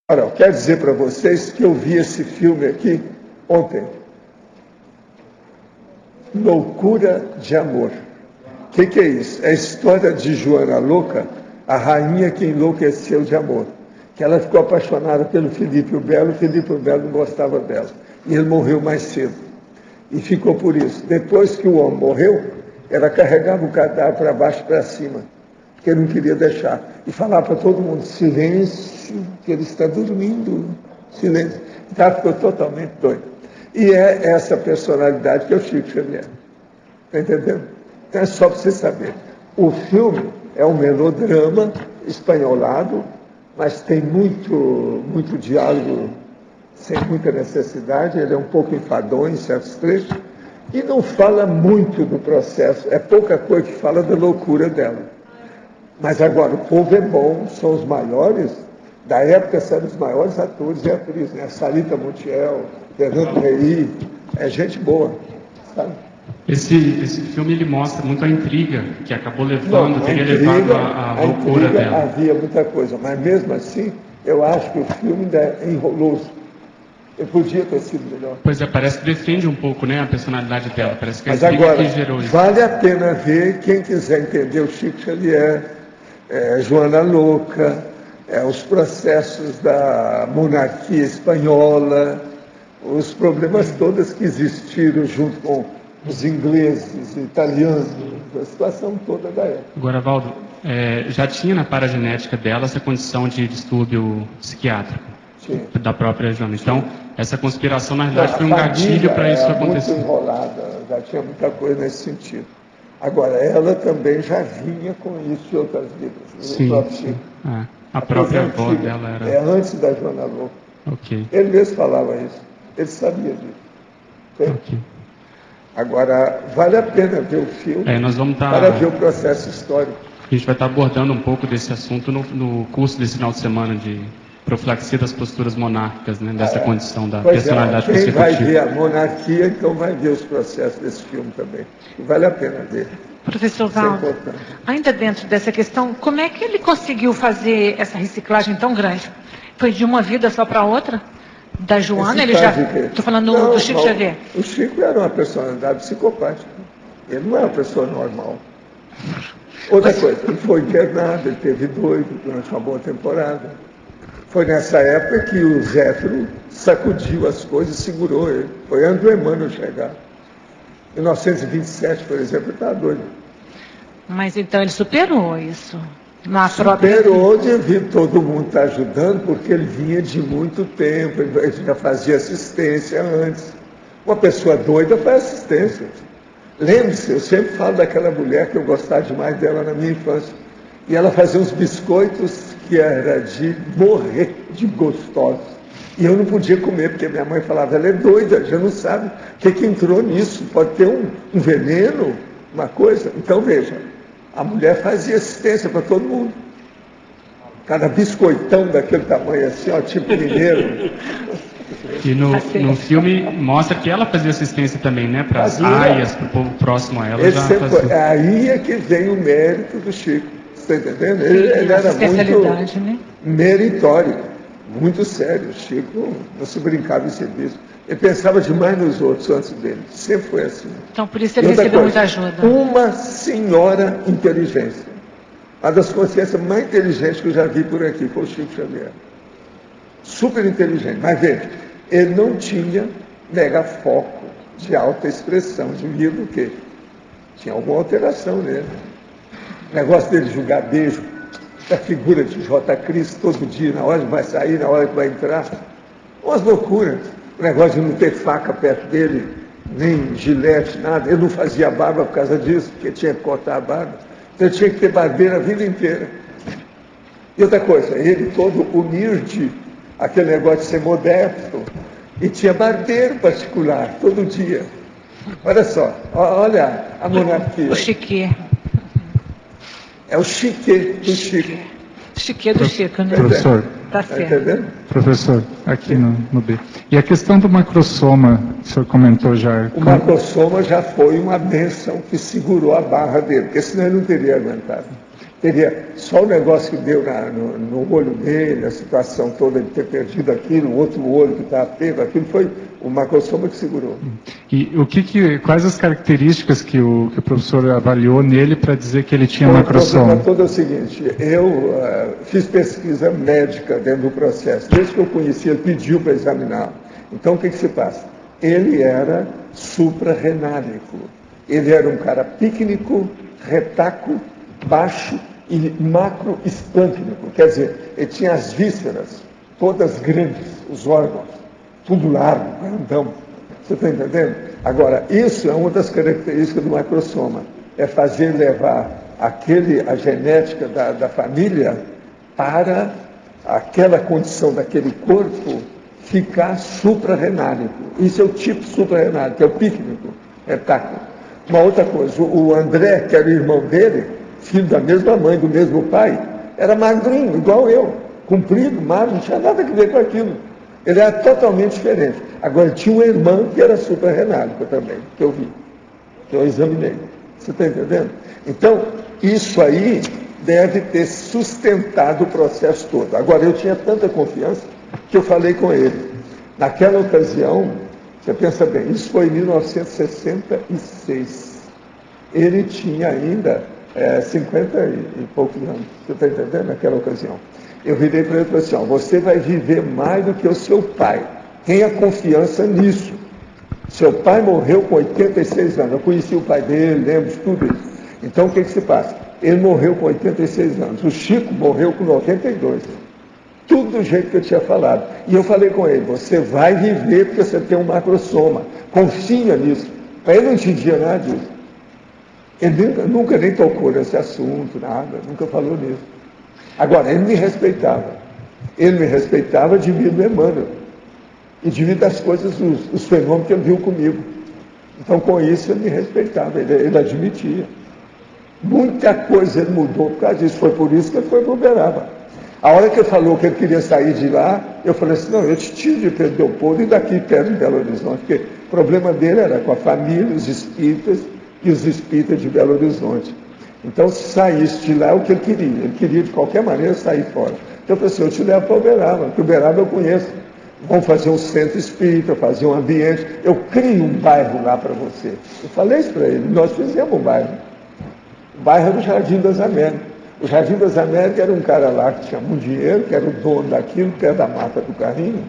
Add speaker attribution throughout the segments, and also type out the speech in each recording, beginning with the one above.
Speaker 1: Ora, eu quero dizer para vocês que eu vi esse filme aqui ontem. Loucura de Amor. O que é isso? É a história de Joana Louca, a rainha que enlouqueceu de amor. Que ela ficou apaixonada pelo Felipe o Belo não gostava dela. E ele morreu mais cedo. E ficou por isso. Depois que o homem morreu, ela carregava o cadáver para baixo e para cima, porque ele não queria deixar. E falava para todo mundo, silêncio, que ele está dormindo, silêncio. Então ela ficou totalmente doida. E é essa personalidade que é o Chico Xavier. Está entendendo? Então é só para você saber. O filme é um melodrama espanholado, mas tem muito diálogo sem muita necessidade. Ele é um pouco enfadonho em certos trechos e não fala muito do processo. É pouca coisa que fala da loucura dela. Mas agora, o povo é bom, são os maiores, da época são os maiores atores e atrizes, né? Sarita Montiel, Fernando Rey, é gente boa, sabe?
Speaker 2: Esse filme ele mostra muito a intriga que acabou levando, teria levado a loucura dela.
Speaker 1: Havia muita coisa, mas mesmo assim, eu acho que o filme ainda enrolou-se. Ele podia ter sido melhor.
Speaker 2: Pois é, parece que defende um pouco, né, a personalidade dela. Parece que a
Speaker 1: mas
Speaker 2: intriga
Speaker 1: agora,
Speaker 2: que gerou isso.
Speaker 1: Vale a pena ver, quem quiser entender o Chico Xavier, Joana Louca, os processos da monarquia espanhola, os problemas todos que existiram junto com os ingleses, italianos, a situação toda da época.
Speaker 2: Agora, Valdo, já tinha na paragenética dela essa condição de distúrbio psiquiátrico? Sim. Da própria Joana. Então, essa conspiração, na realidade, foi um gatilho para isso acontecer.
Speaker 1: Muito enrolada, já tinha muita coisa nesse sentido. Agora, ela também já vinha com isso em outras vidas.
Speaker 2: Sim.
Speaker 1: O próprio Chico.
Speaker 2: A própria avó dela era...
Speaker 1: É antes da Joana Louca.
Speaker 2: Ok.
Speaker 1: Ele mesmo falava isso. Ele sabia disso.
Speaker 2: Ok.
Speaker 1: Agora, vale a pena ver o filme
Speaker 2: nós vamos
Speaker 1: para ver o processo histórico.
Speaker 2: A gente vai estar abordando um pouco desse assunto no curso desse final de semana de profilaxia das posturas monárquicas, né, dessa condição da personalidade consecutiva.
Speaker 1: Quem vai ver a monarquia, então vai ver os processos desse filme também. E vale a pena ver.
Speaker 3: Professor Valdo, ainda dentro dessa questão, como é que ele conseguiu fazer essa reciclagem tão grande? Foi de uma vida só para outra? Da Joana, ele já... Estou falando do Chico Xavier.
Speaker 1: O Chico era uma personalidade psicopática. Ele não é uma pessoa normal. Outra coisa, ele foi internado, ele teve doido durante uma boa temporada. Foi nessa época que o Zéfiro sacudiu as coisas e segurou ele. Foi antes do Emmanuel chegar. Em 1927, por exemplo, ele estava doido.
Speaker 3: Mas então ele superou isso?
Speaker 1: Superou devido todo mundo estar ajudando, porque ele vinha de muito tempo, ele já fazia assistência antes. Uma pessoa doida faz assistência. Lembre-se, eu sempre falo daquela mulher que eu gostava demais dela na minha infância. E ela fazia uns biscoitos que era de morrer de gostosos. E eu não podia comer, porque minha mãe falava, ela é doida, já não sabe o que entrou nisso. Pode ter um veneno, uma coisa. Então, veja, a mulher fazia assistência para todo mundo. Cada biscoitão daquele tamanho assim, ó, tipo mineiro.
Speaker 2: E no filme mostra que ela fazia assistência também, né? Para as aias, para o povo próximo a ela.
Speaker 1: Aí é que vem o mérito do Chico. Está entendendo? Ele era muito meritório, muito sério. O Chico não se brincava em serviço. Ele pensava demais nos outros antes dele. Sempre foi assim.
Speaker 3: Então, por isso ele recebeu muita ajuda.
Speaker 1: Uma senhora inteligência. Uma das consciências mais inteligentes que eu já vi por aqui foi o Chico Xavier. Super inteligente. Mas veja, ele não tinha megafoco de alta expressão, de do quê? Tinha alguma alteração nele. O negócio dele jogar beijo, a figura de J. Cristo todo dia, na hora que vai sair, na hora que vai entrar. Umas loucuras. O negócio de não ter faca perto dele, nem gilete, nada. Ele não fazia barba por causa disso, porque tinha que cortar a barba. Então ele tinha que ter barbeiro a vida inteira. E outra coisa, ele todo humilde, aquele negócio de ser modesto, e tinha barbeiro particular, todo dia. Olha só, olha a monarquia.
Speaker 3: O chique.
Speaker 1: É o chique do Chico.
Speaker 3: Chique do Chico, né?
Speaker 4: Professor,
Speaker 3: tá certo.
Speaker 4: Professor, aqui no B. E a questão do macrosoma, o senhor comentou já.
Speaker 1: O macrosoma já foi uma bênção que segurou a barra dele, porque senão ele não teria aguentado. Teria só o negócio que deu no olho dele, a situação toda de ter perdido aquilo, o outro olho que estava pego, aquilo foi o macrosoma que segurou.
Speaker 4: E quais as características que o professor avaliou nele para dizer que ele tinha macrosoma?
Speaker 1: O problema todo é o seguinte, eu fiz pesquisa médica dentro do processo. Desde que eu conheci, ele pediu para examinar. Então, o que se passa? Ele era suprarrenálico. Ele era um cara pícnico, retaco, baixo e macroespâncnico. Quer dizer, ele tinha as vísceras todas grandes, os órgãos, tudo largo, grandão. Você está entendendo? Agora, isso é uma das características do macrosoma. É fazer levar a genética da família para aquela condição daquele corpo ficar suprarrenálico. Isso é o tipo suprarrenálico, é o pícnico, retaco. Uma outra coisa, o André, que era o irmão dele, filho da mesma mãe, do mesmo pai, era magrinho, igual eu, comprido, magro, não tinha nada a ver com aquilo. Ele era totalmente diferente. Agora, tinha uma irmã que era suprarrenálica também, que eu vi, que eu examinei. Você está entendendo? Então, isso aí deve ter sustentado o processo todo. Agora, eu tinha tanta confiança que eu falei com ele. Naquela ocasião, você pensa bem, isso foi em 1966. Ele tinha ainda 50 e poucos anos. Você está entendendo? Naquela ocasião. Eu virei para ele e falei assim, você vai viver mais do que o seu pai. Tenha confiança nisso. Seu pai morreu com 86 anos. Eu conheci o pai dele, lembro de tudo isso. Então, o que se passa? Ele morreu com 86 anos. O Chico morreu com 92. Tudo do jeito que eu tinha falado. E eu falei com ele, você vai viver porque você tem um macrosoma. Confia nisso. Ele não entendia nada disso. Ele nunca nem tocou nesse assunto, nada. Nunca falou nisso. Agora, ele me respeitava. Ele me respeitava devido ao Emmanuel. E devido às coisas, os fenômenos que ele viu comigo. Então, com isso, ele me respeitava. Ele admitia. Muita coisa ele mudou por causa disso. Foi por isso que ele foi para Uberaba. A hora que ele falou que ele queria sair de lá, eu falei assim, não, eu te tiro de Pedro Leopoldo e daqui perto de Belo Horizonte, porque o problema dele era com a família, os espíritas e os espíritas de Belo Horizonte. Então, se saísse de lá, é o que ele queria de qualquer maneira sair fora. Então, eu falei assim, eu te levo para Uberaba, porque Uberaba eu conheço. Vamos fazer um centro espírita, fazer um ambiente, eu crio um bairro lá para você. Eu falei isso para ele, nós fizemos um bairro. O bairro era o Jardim das Américas. O Jardim das Américas era um cara lá que tinha muito dinheiro, que era o dono daquilo, que era da mata do carrinho,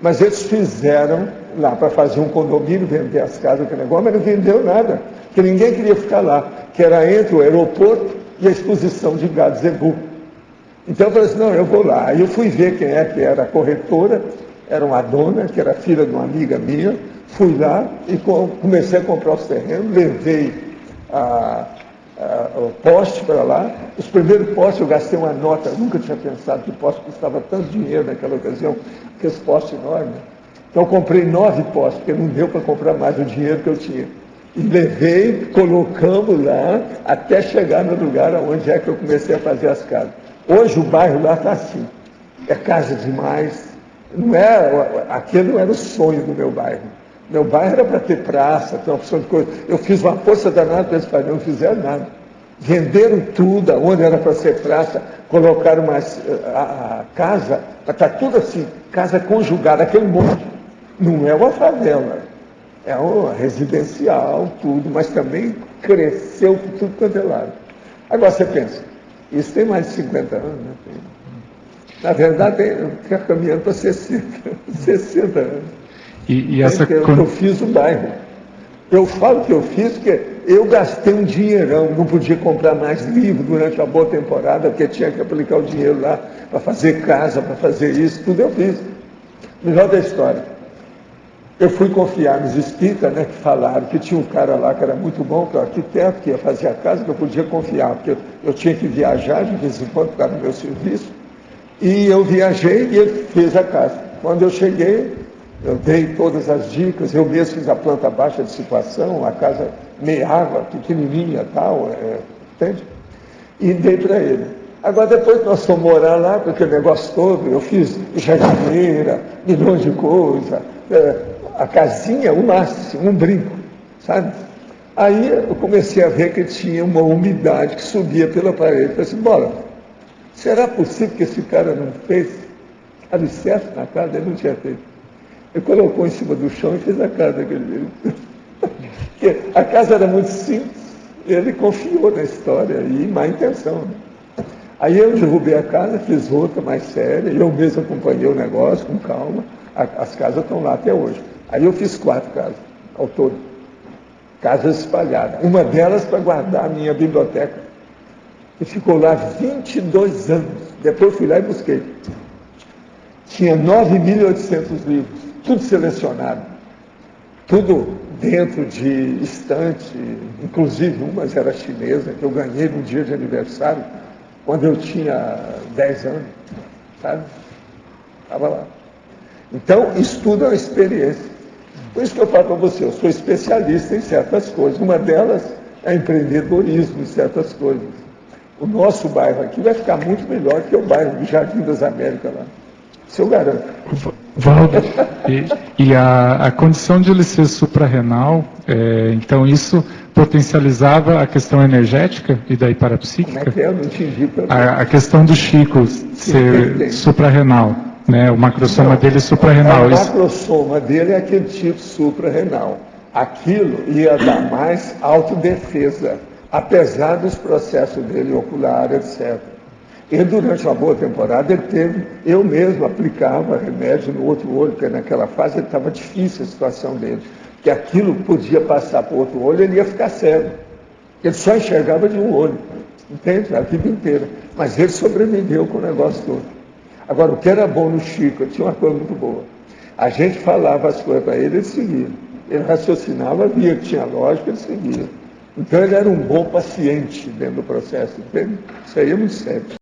Speaker 1: mas eles fizeram lá para fazer um condomínio, vender as casas, aquele negócio, mas não vendeu nada, porque ninguém queria ficar lá, que era entre o aeroporto e a exposição de gado zebu. Então eu falei assim, não, eu vou lá. Aí eu fui ver quem é que era a corretora, era uma dona, que era filha de uma amiga minha, fui lá e comecei a comprar os terrenos, levei o poste para lá. Os primeiros postes eu gastei uma nota, nunca tinha pensado que poste custava tanto dinheiro naquela ocasião, aqueles postes enormes. Então eu comprei 9 postes, porque não deu para comprar mais o dinheiro que eu tinha. E levei, colocamos lá, até chegar no lugar onde é que eu comecei a fazer as casas. Hoje o bairro lá está assim, é casa demais, aquele não era o sonho do meu bairro. Meu bairro era para ter praça, ter uma opção de coisa. Eu fiz uma força danada para eles fazerem, não fizeram nada. Venderam tudo, onde era para ser praça, colocaram a casa, está tudo assim, casa conjugada, aquele monte. Não é uma favela, é uma residencial, tudo, mas também cresceu por tudo quanto é lado. Agora você pensa, isso tem mais de 50 anos, né? Na verdade, está caminhando para 60 anos. Eu fiz o bairro. Eu falo que eu fiz porque eu gastei um dinheirão, não podia comprar mais livro durante a boa temporada, porque tinha que aplicar o dinheiro lá para fazer casa, para fazer isso, tudo eu fiz. Melhor da história. Eu fui confiar nos espíritas, né, que falaram que tinha um cara lá que era muito bom, que era arquiteto, que ia fazer a casa, que eu podia confiar, porque eu tinha que viajar de vez em quando por causa do meu serviço. E eu viajei e ele fez a casa. Quando eu cheguei, eu dei todas as dicas, eu mesmo fiz a planta baixa de situação, a casa meia-água, pequenininha e tal, entende? E dei para ele. Agora, depois nós fomos morar lá, porque o negócio todo, eu fiz jardineira, milhões de coisas, a casinha, o máximo, um brinco, sabe? Aí eu comecei a ver que tinha uma umidade que subia pela parede. Falei assim, Bola, será possível que esse cara não fez alicerce na casa? Ele não tinha feito. Ele colocou em cima do chão e fez a casa daquele jeito. A casa era muito simples, ele confiou na história e má intenção. Né? Aí eu derrubei a casa, fiz outra mais séria, eu mesmo acompanhei o negócio com calma. As casas estão lá até hoje. Aí eu fiz 4 casas, ao todo. Casas espalhadas. Uma delas para guardar a minha biblioteca. E ficou lá 22 anos. Depois fui lá e busquei. Tinha 9.800 livros, tudo selecionado. Tudo dentro de estante, inclusive umas era chinesa, que eu ganhei no dia de aniversário, quando eu tinha 10 anos, sabe? Estava lá. Então, estudo é uma experiência. Por isso que eu falo para você, eu sou especialista em certas coisas. Uma delas é empreendedorismo em certas coisas. O nosso bairro aqui vai ficar muito melhor que o bairro do Jardim das Américas lá. Isso eu garanto.
Speaker 4: Valdo, e a condição de ele ser suprarrenal, então isso potencializava a questão energética e daí parapsíquica?
Speaker 1: Como é que é? Eu não entendi.
Speaker 4: A questão do Chico ser suprarrenal, né? O macrosoma dele é suprarrenal.
Speaker 1: O macrosoma dele é aquele tipo suprarrenal. Aquilo ia dar mais autodefesa, apesar dos processos dele ocular, etc. E durante uma boa temporada ele teve, eu mesmo aplicava remédio no outro olho, porque naquela fase estava difícil a situação dele, que aquilo podia passar para o outro olho, ele ia ficar cego. Ele só enxergava de um olho, entende? A vida inteira. Mas ele sobreviveu com o negócio todo. Agora, o que era bom no Chico, tinha uma coisa muito boa. A gente falava as coisas para ele, ele seguia. Ele raciocinava, via que tinha lógica, ele seguia. Então ele era um bom paciente dentro do processo, entende? Isso aí é muito sério.